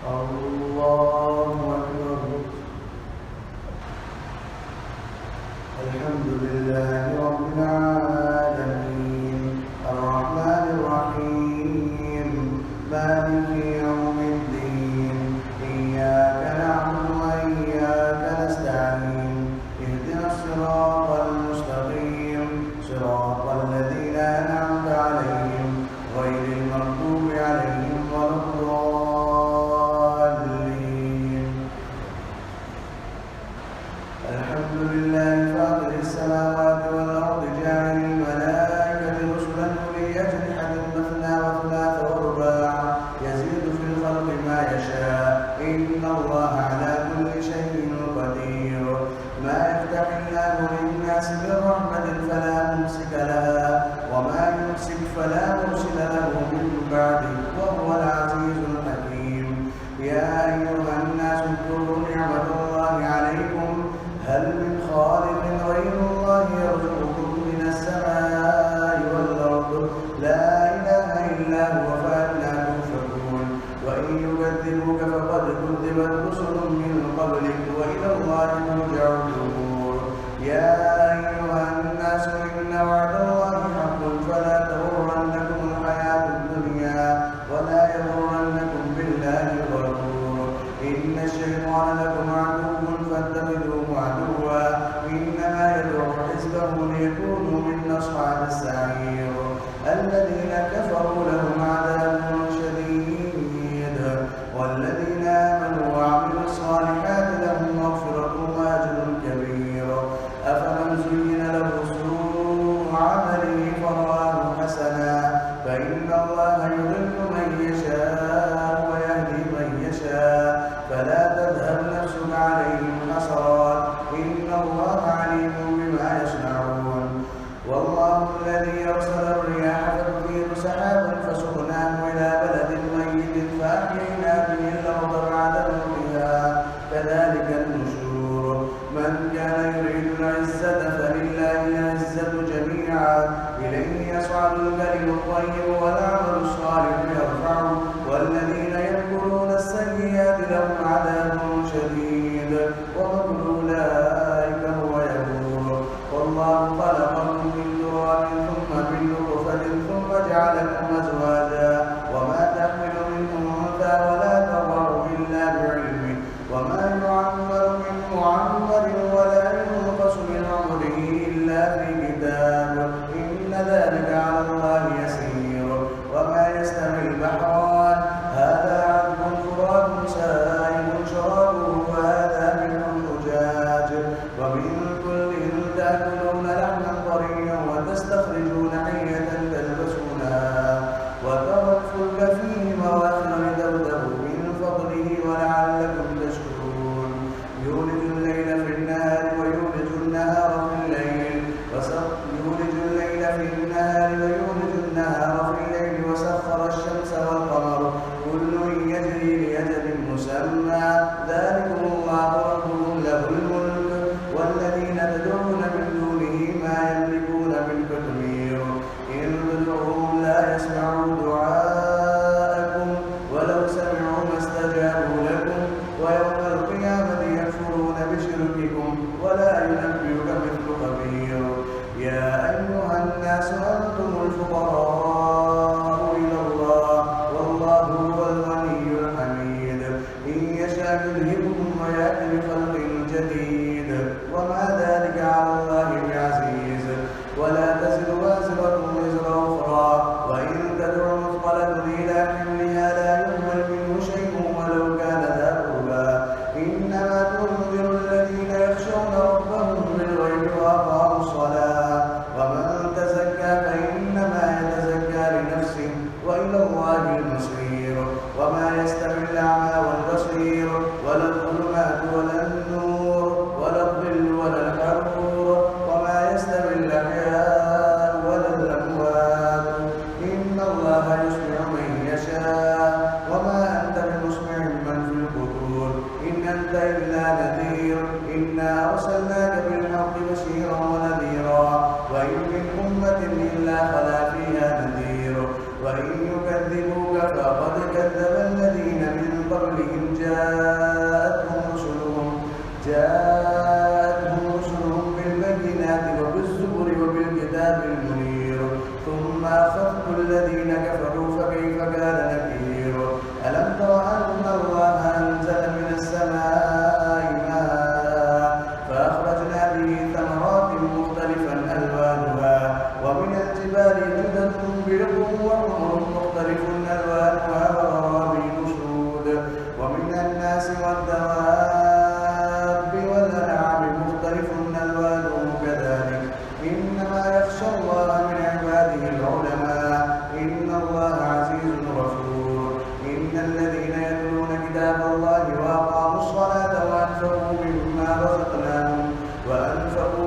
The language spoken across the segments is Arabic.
الله أكبر. الحمد لله رب العالمين الرحمن الرحيم مالك يوم الدين إياك نعبد وإياك نستعين اهدنا الصراط المستقيم صراط الذين أنعمت عليهم غير المغضوب عليهم ولا الضالين. الحمد لله فاطر السماوات والأرض جاعل الملائكة رسلا أولي أجنحة مثنى وثلاث ورباع يزيد في الخلق ما يشاء إن الله على كل شيء قدير. ما يفتح الله للناس من رحمة فلا ممسك لها وما يمسك فلا مرسل له من بعده وهو العزيز الحكيم. يا أيها الناس اذكروا نعمة الله عليكم هل من خالق غير الله يرزقكم من السماء والأرض لا إله إلا هو فأنى تؤفكون. وإن يكذبوك فقد كذبت رسل من قبلك وإلى الله ترجع الأمور. يا أيها الناس إن وعد الله حق فلا تغرنكم الحياة الدنيا ولا يغرنكم بالله الغرور. إن الشيطان لكم عدو فاتخذوه عدوا إنما يدعو حزبه ليكونوا من أصحاب السعير. الذين كفروا لهم عذاب شديد والذين آمنوا وعملوا الصالحات لهم مغفرة وأجر كبير. أفمن زين له سوء عمله فرآه حسنا فإن الله يضل من يشاء ويهدي من يشاء فلا تذهب نفسك عليهم حسرات إن الله عليم بما يصنعون. والله الذي أرسل الرياح فتثير سحابا فسقناه إلى بلد ميت فأحيينا به الأرض بعد موتها كذلك النشور. من كان يريد العزة فلله العزة جميعا إليه يصعد الكلم الطيب والعمل الصالح يرفعه والذين يمكرون السيئات لهم عذاب شديد ومكر أولئك هو يبور. والله خلقكم من تراب ثم من نطفة ثم جعلكم أزواجا وما تحمل من أنثى ولا تضع إلا بعلمه وما يعمر من معمر ولا ينقص من عمره إلا في كتاب إن ذلك على الله يسير. وما يستوي البحران هذا عذب فرات سائغ شرابه وهذا ملح أجاج ومن كل تأكلون لحما طريا وتستخرجون حية تلبسونها وترى الفلك فيه مواخر لتبتغوا من فضله ولعلكم تشكرون. يولج الليل في النهار ويولج النهار في الليل وسخر الشمس والقمر كل يجري لأجل مسمى ذلكم الله ربكم له الملك والذين تدعون من دونه ما يملكون من قطمير إن تدعوهم لا يسمعوا دعاءكم ولو سمعوا ما استجابوا لكم ويوم القيامة يكفرون بشرككم ولا ينبئك مثل خبير. يا أيها الناس أنتم الفقراء إلى الله والله هو الغني الحميد. إن يشاء يذهبكم ويأتي بخلق جديد وما ذلك على الله بعزيز. ولا تزر وازرة وزر أخرى وإن تدع مثقلة إلى حملها لا يهمل منه شيء ولو كان ذا قربى إنما تنذر الذين يخشون ربهم بالغيب وأقاموا الصلاة ومن تزكى فإنما يتزكى لنفسه وإلى الله المصير. وما يستوي الأعمى والبصير ولا الظلمات ولا النور ولا الظل ولا الحرور وما يستوي الأحياء ولا الأموات إن الله يسمع من يشاء وما أنت بمسمع من في القبور إن أنت إلا نذير. إنا أرسلناك بالحق بشيرا ونذيرا وإن من أمة إلا خلا فيها نذير وإن يكذبوك فقد كذب الذين من الذين يتلون كتاب الله وأقاموا الصلاة وأنفقوا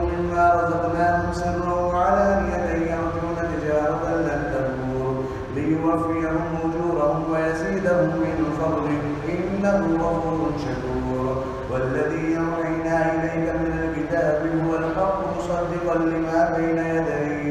مما رزقناهم سرا وعلانية يرجون تجارة لن تبور ليوفيهم أجورهم ويزيدهم من فضله إنه غفور شكور. والذي أوحينا إليك من الكتاب هو الحق مصدقا لما بين يديه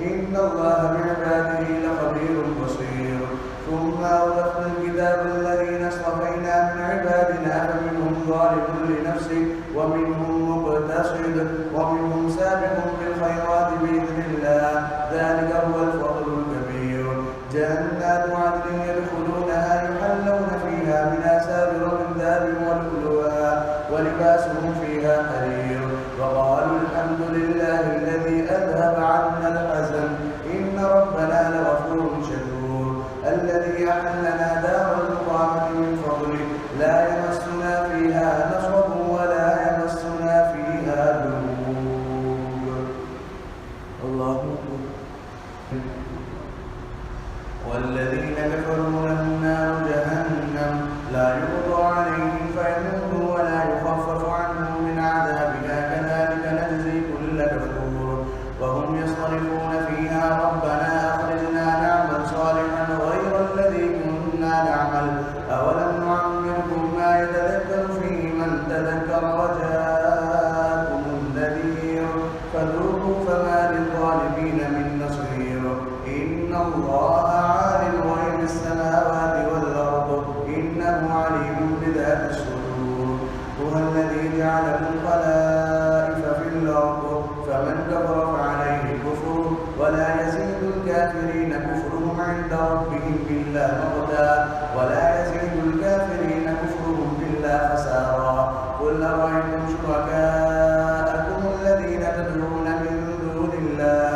إن الله بعباده لخبير بصير. ثم أورثنا الكتاب الذين اصطفينا من عبادنا فمنهم ظالم لنفسه ومنهم مقتصد ومنهم سابق بالخيرات بإذن الله ذلك هو الفضل الكبير. جنات عدن يدخلونها يحلون فيها من أساور من ذهب ولؤلؤا ولباسهم فيها حرير وقالوا الحمد لله الذي أذهب عنا الحزن إن ربنا لغفور شكور. الذي أحلنا دار المقامة من فضله لا يمسنا فيها نصب ولا يمسنا فيها لغوب. الله أكبر. والذين كفروا لهم نار جهنم لا يقضى عليهم فيموتوا ولا يخفف عنهم من عذابها كذلك نجزي كل كفور. وهم يصطرخون فيها ربنا أخرجنا نعمل صالحا غير الذي كنا نعمل أولم نعمركم ما يتذكر فيه من تذكر وجاءكم النذير فذوقوا فما للظالمين من نصير. إن الله عالم غيب السماوات والأرض إنه عليم بذات الصدور. هو الذي جعلكم خلائف في الأرض فمن كفر فعليه الكفر ولا يزيد الكافرين كفرهم عند ربهم إلا مقتا خسارا. قل أرأيتم شركاءكم الذين تدعون من دون الله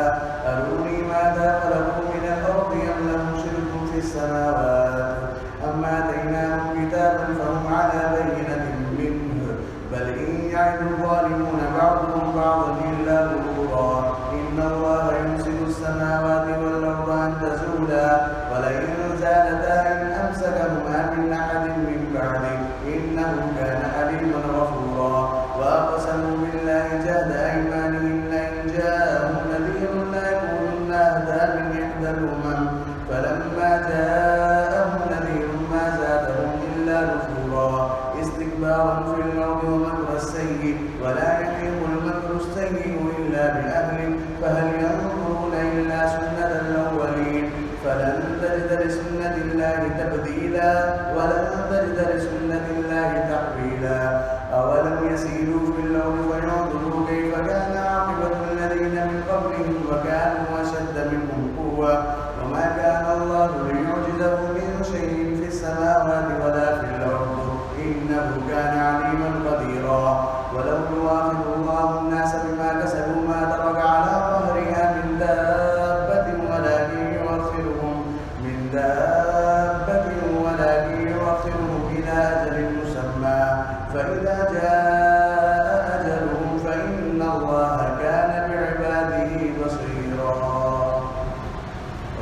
أروني ماذا خلقوا من الأرض أم لهم شرك في السماوات أم آتيناهم كتابا فهم على بينة منه بل إن يعد الظالمون بعضهم بعضا إلا غرورا. إن الله يمسك السماوات والأرض أن تزولا ولئن زالتا إن أمسكهما من أحد من بعده إنه كان حليما غفورا. وأقسموا بالله جهد أيمانهم لئن جاءهم نذير ليكونن أهدى من إحدى الأمم فلما جاءهم نذير ما زادهم إلا نفورا استكبارا في الأرض ومكر السيء ولا يحيق المكر السيء إلا بأهله فهل ينظرون إلا سنة الأولين فلن تجد لسنة الله تبديلا ولن تجد لسنة الله تحويلا. أولم يسيروا في الأرض فينظروا كيف كان عاقبة الذين من قبلهم وكانوا أشد منهم قوة وما كان الله ليعجزه من شيء في السماوات ولا في الأرض إنه كان عليما قديرا. ولو يؤاخذ الله الناس بما كسبوا ما ترك على ظهرها من دابة ولكن يؤخرهم إلى أجل مسمى فإذا جاء أجلهم فإن الله كان بعباده بصيرا.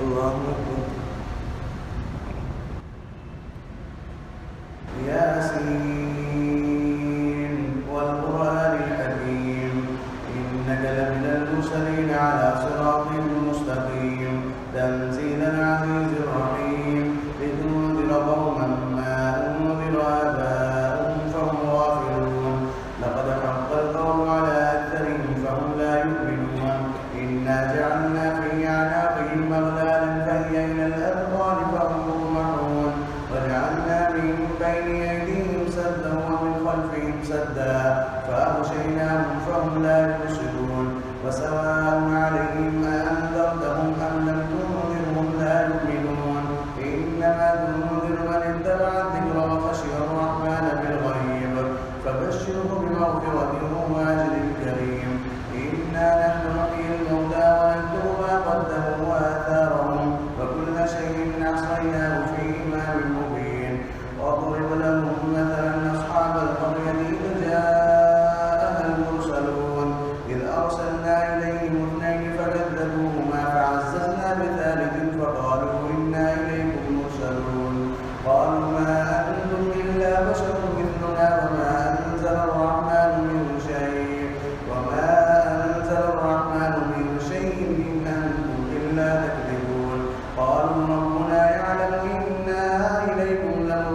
الله أكبر. ياسين والقرآن الحكيم إنك لمن المرسلين على صراط مستقيم تنزيل العزيز الرحيم لتنذر قوما ما أنذر آباؤهم فهم غافلون لقد حق القول على أكثرهم فهم لا يؤمنون إنا جعلنا في أعناقهم أغلالا فهي إلى الأذقان فهم مقمحون وجعلنا من بين أيديهم سدا ومن خلفهم سدا فأغشيناهم فهم لا يبصرون وسواء عليهم أأنذرتهم أم لم تنذرهم لا يؤمنون إنما تنذر من اتبع الذكر وخشي الرحمن بالغيب فبشره بمغفرة وأجر كريم. إنا نحن نحيي الموتى ونكتب ما قدموا وآثارهم وكل شيء أحصيناه في إمام مبين. واضرب لهم مثلا أصحاب القرية إذ جاءها المرسلون إذ أرسلنا إليهم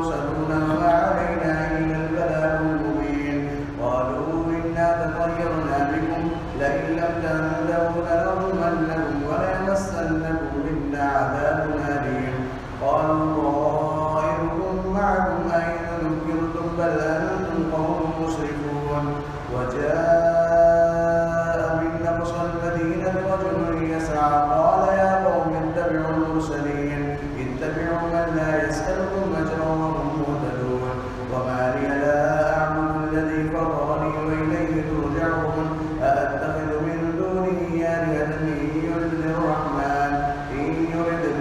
المرسلون وما علينا إلا البلاغ المبين. قالوا إنا تطيرنا بكم لئن لم تنتهوا لنرجمنكم وليمسنكم منا عذاب أليم. قالوا طائركم معكم أين ذكرتم بل أنتم قوم مسرفون. وجاء بالنقص المدينة رجل يسعى قال يا قوم اتبعوا المرسلين اتبعوا من لا يسألكم أجرا وهم مهتدون. وما لي لا أعبد الذي فطرني وإليه ترجعون. أأتخذ من دونه آلهة إن يردني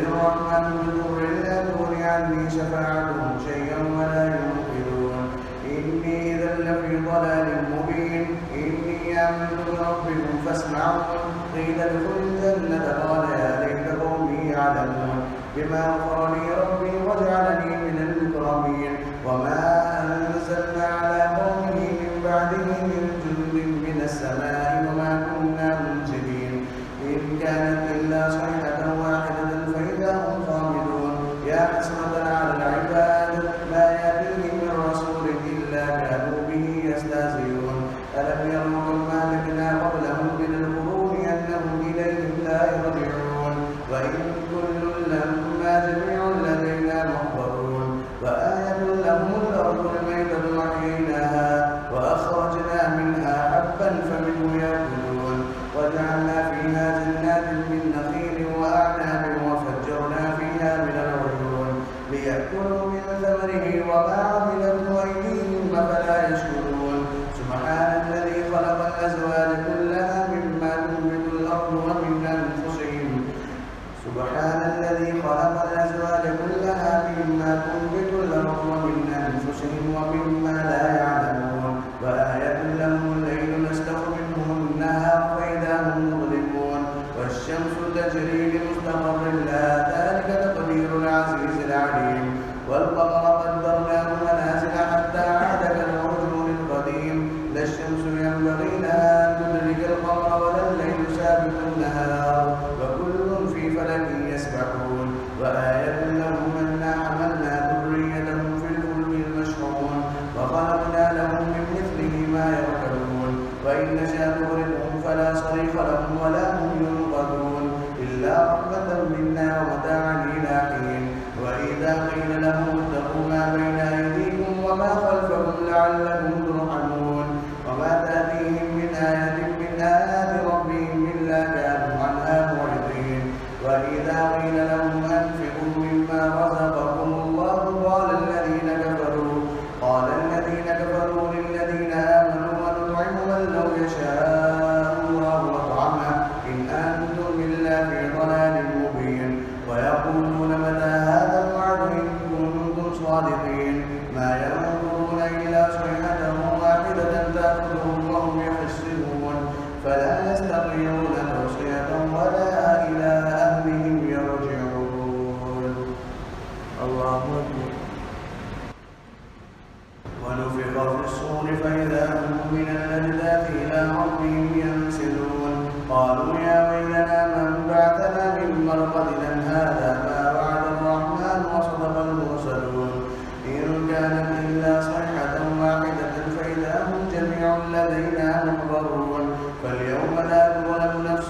الرحمن بضر لا تغن عني شفاعتهم شيئا ولا ينقذون. إني إذا لفي ضلال مبين. إني آمنت بربكم فاسمعون. قيل ادخل الجنة قال يا ليت قومي يعلمون بما غفر لي ربي وجعلني من المكرمين. وما أنزلنا على قومه من بعده من جند من السماء وما كنا منزلين. إن كانت إلا صيحة واحدة فإذا هم خامدون. يا حسرة على العباد ما يأتيهم من رسول إلا كانوا به يستهزئون. ألم يروا كما أهلكنا قبلهم من القرون أنهم إليهم لا يرجعون. وإن كل لما جميع لدينا محضرون. وآية لهم الأرض الميتة أحييناها وأخرجنا منها حبا فمنه يأكلون. وجعلنا فيها جنات من نخيل وأعناب وفجرنا فيها من العيون ليأكلوا من ثمره وما عملته أيديهم أفلا يشكرون. سبحان الذي خلق الأزواج كلها مما تنبت الأرض ومن أنفسهم. سبحان الذي خلق الأزواج كلها مما تنبت الأرض ومن أنفسهم ومما لا يعلمون. وآية لهم الليل نسلخ منه النهار فإذا هم مظلمون. والشمس تجري لمستقر لها ذلك تقدير العزيز العليم. والقمر قدرناه منازل حتى عاد كالعرجون القديم. لا الشمس ينبغي لها أن تدرك القمر ولا الليل سابق النهار وكل في فلك يسبحون. وآية لهم أنا حملنا ذريتهم في الفلك المشحون وخلقنا لهم من مثله ما يركبون. وإن نشأ نغرقهم فلا صريخ لهم ولا هم ينقذون إلا رحمة منا ومتاعا إلى حين. وإذا قيل لهم اتقوا ما بين أيديكم وما خلفكم لعلكم ترحمون. وما تأتيهم من آية من آيات ربهم إلا كانوا عنها معرضين. وإذا قيل لهم أنفقوا مما رزقكم الله قال الذين كفروا للذين آمنوا ونطعم من لو يشاء الله أطعمه إن أنتم إلا في ضلال مبين. ويقولون متى هذا الوعد إن كنتم صادقين. ما ينظرون إلا صيحة واحدة تأخذهم وهم يخصمون فلا يستطيعون توصية ولا إلى أهلهم يرجعون. الله أكبر. ونفخ في الصور فإذا هم من الأجداث إلى ربهم ينسلون. قالوا يا ويلنا من بعثنا من مرقدنا هذا ما وعد الرحمن وصدق المرسلون. إن كانت إلا صيحة واحدة فإذا هم جميع لدينا محضرون. فاليوم لا تظلم نفس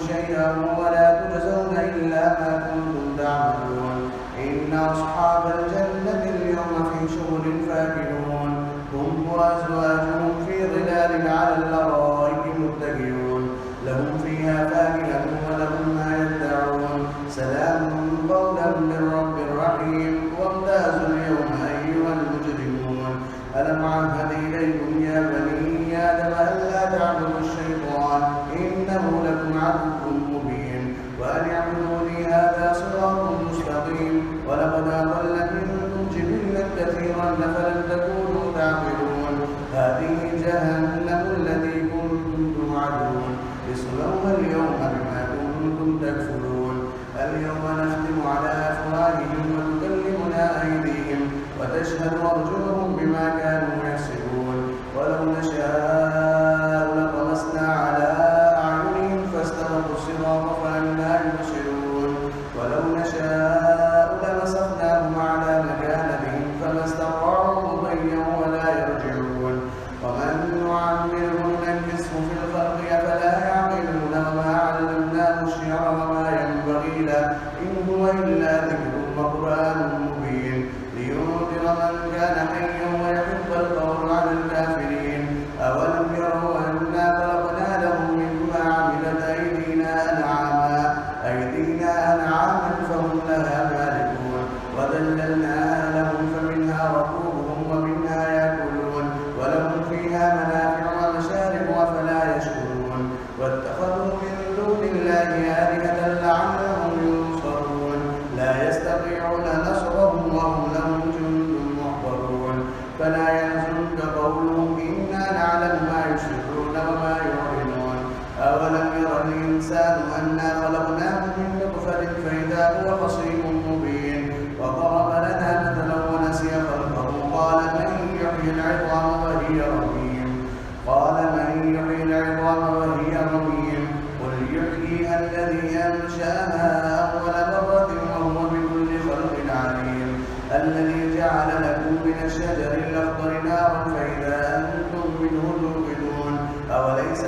شيئا ولا تجزون إلا ما كنتم تعملون. إن أصحاب الجنة اليوم في شغل فاكهون. هم وأزواجهم في ظلال على الأرائك متكئون. لهم فيها فاكهة ولهم ما يدعون. سلام قولا من رب رحيم. وامتازوا اليوم أيها المجرمون. ألم عهد إليكم يا بني آدم ألا تعبدوا الشيطان إنه لكم عدو مبين. وأن اعبدوني هذا صراط مستقيم. ولقد أضل منكم جبلا كثيرا فلم تكونوا تعقلون. هذه جهنم التي كنتم توعدون اصلوها اليوم بما كنتم تكفرون. اليوم نختم على أفواههم وتكلمنا أيديهم وتشهد أرجلهم بما كانوا يكسبون. ولو نشاء لطمسنا على أعينهم فاستبقوا الصراط فأنى يبصرون. ولو نشاء لمسخناهم على مكانتهم فما فلا يحزنك قولهم إنا نعلم ما يسرون وما يعلنون أولم ير الإنسان أنا خلقناه من نطفة فإذا هو خصيم مبين وضرب لنا مثلا ونسي خلقه قال من يحيي العظام وهي رميم قل يحييها الذي أنشأها أول مرة وهو بكل خلق عليم الذي جعل لكم من الشجر الأخضر نارا فإذا أنتم منه توقدون أوليس